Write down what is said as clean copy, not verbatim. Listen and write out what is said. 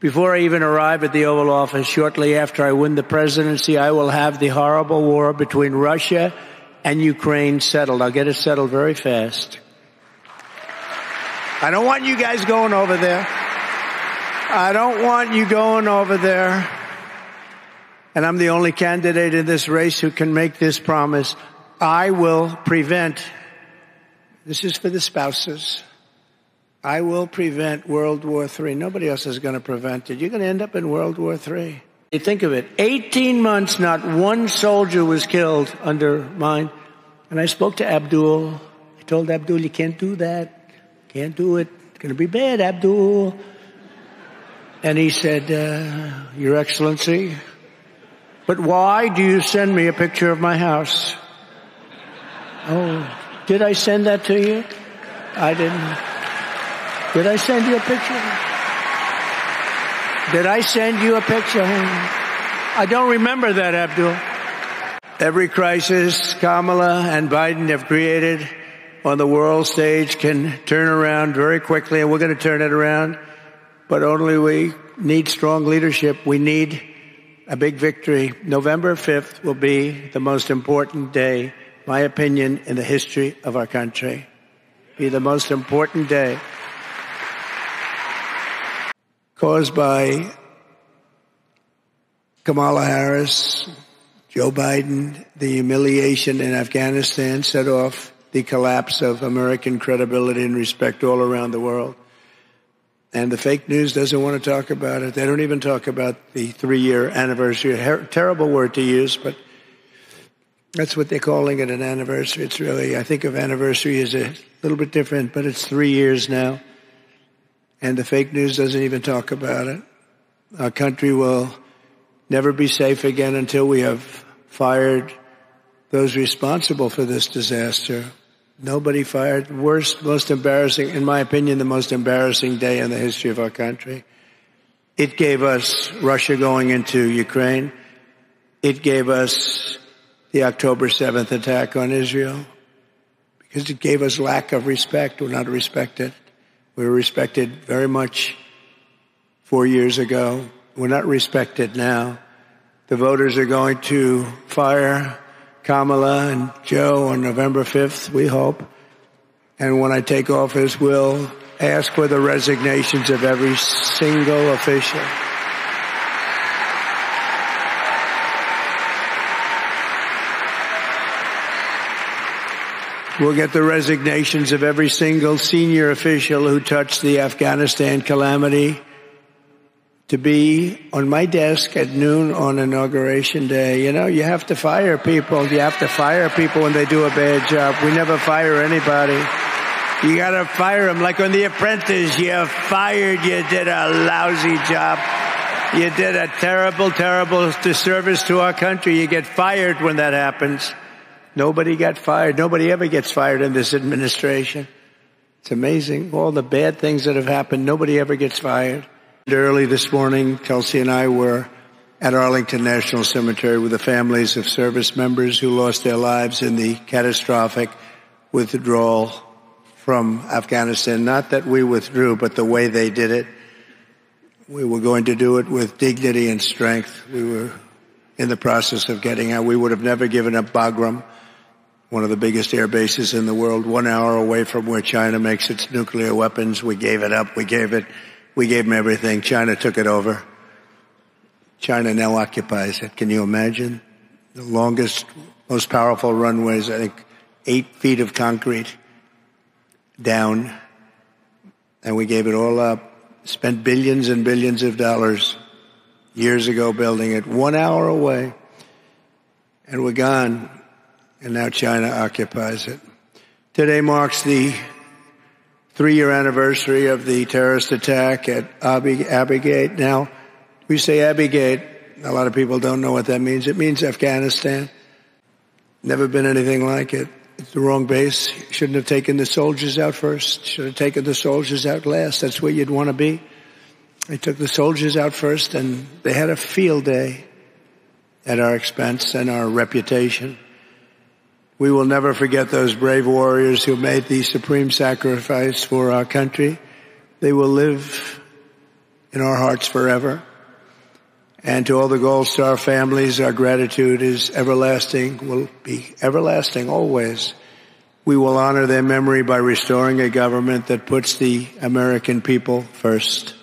Before I even arrive at the Oval Office, shortly after I win the presidency, I will have the horrible war between Russia and Ukraine settled. I'll get it settled very fast. I don't want you guys going over there. I don't want you going over there. And I'm the only candidate in this race who can make this promise. I will prevent, this is for the spouses, I will prevent World War III. Nobody else is going to prevent it. You're going to end up in World War III. You think of it, 18 months, not one soldier was killed under mine. And I spoke to Abdul. I told Abdul, you can't do that. Can't do it. It's going to be bad, Abdul. And he said, Your Excellency, but why do you send me a picture of my house? Oh, did I send that to you? I didn't. Did I send you a picture? Did I send you a picture? I don't remember that, Abdul. Every crisis Kamala and Biden have created on the world stage can turn around very quickly, and we're going to turn it around. But only we need strong leadership. We need a big victory. November 5th will be the most important day, my opinion, in the history of our country. Be the most important day. Caused by Kamala Harris, Joe Biden, the humiliation in Afghanistan set off the collapse of American credibility and respect all around the world. And the fake news doesn't want to talk about it. They don't even talk about the 3-year anniversary. A terrible word to use, but that's what they're calling it, an anniversary. It's really, I think of anniversary as a little bit different, but it's 3 years now. And the fake news doesn't even talk about it. Our country will never be safe again until we have fired those responsible for this disaster. Nobody fired. Worst, most embarrassing, in my opinion, the most embarrassing day in the history of our country. It gave us Russia going into Ukraine. It gave us the October 7th attack on Israel because it gave us lack of respect. We're not respected. We were respected very much 4 years ago. We're not respected now. The voters are going to fire Kamala and Joe on November 5th, we hope. And when I take office, we'll ask for the resignations of every single official. We'll get the resignations of every single senior official who touched the Afghanistan calamity to be on my desk at noon on Inauguration Day. You know, you have to fire people. You have to fire people when they do a bad job. We never fire anybody. You gotta fire them. Like on The Apprentice, you're fired. You did a lousy job. You did a terrible, terrible disservice to our country. You get fired when that happens. Nobody got fired. Nobody ever gets fired in this administration. It's amazing. All the bad things that have happened, nobody ever gets fired. Early this morning, Kelsey and I were at Arlington National Cemetery with the families of service members who lost their lives in the catastrophic withdrawal from Afghanistan. Not that we withdrew, but the way they did it. We were going to do it with dignity and strength. We were in the process of getting out. We would have never given up Bagram, one of the biggest air bases in the world, 1 hour away from where China makes its nuclear weapons. We gave it up. We gave them everything. China took it over. China now occupies it. Can you imagine? The longest, most powerful runways, I think 8 feet of concrete down. And we gave it all up. Spent billions and billions of dollars years ago building it, 1 hour away. And we're gone. And now China occupies it. Today marks the 3-year anniversary of the terrorist attack at Abbey Gate. Now, we say Abbey Gate. A lot of people don't know what that means. It means Afghanistan. Never been anything like it. It's the wrong base. Shouldn't have taken the soldiers out first. Should have taken the soldiers out last. That's where you'd want to be. They took the soldiers out first, and they had a field day at our expense and our reputation. We will never forget those brave warriors who made the supreme sacrifice for our country. They will live in our hearts forever. And to all the Gold Star families, our gratitude is everlasting, will be everlasting always. We will honor their memory by restoring a government that puts the American people first.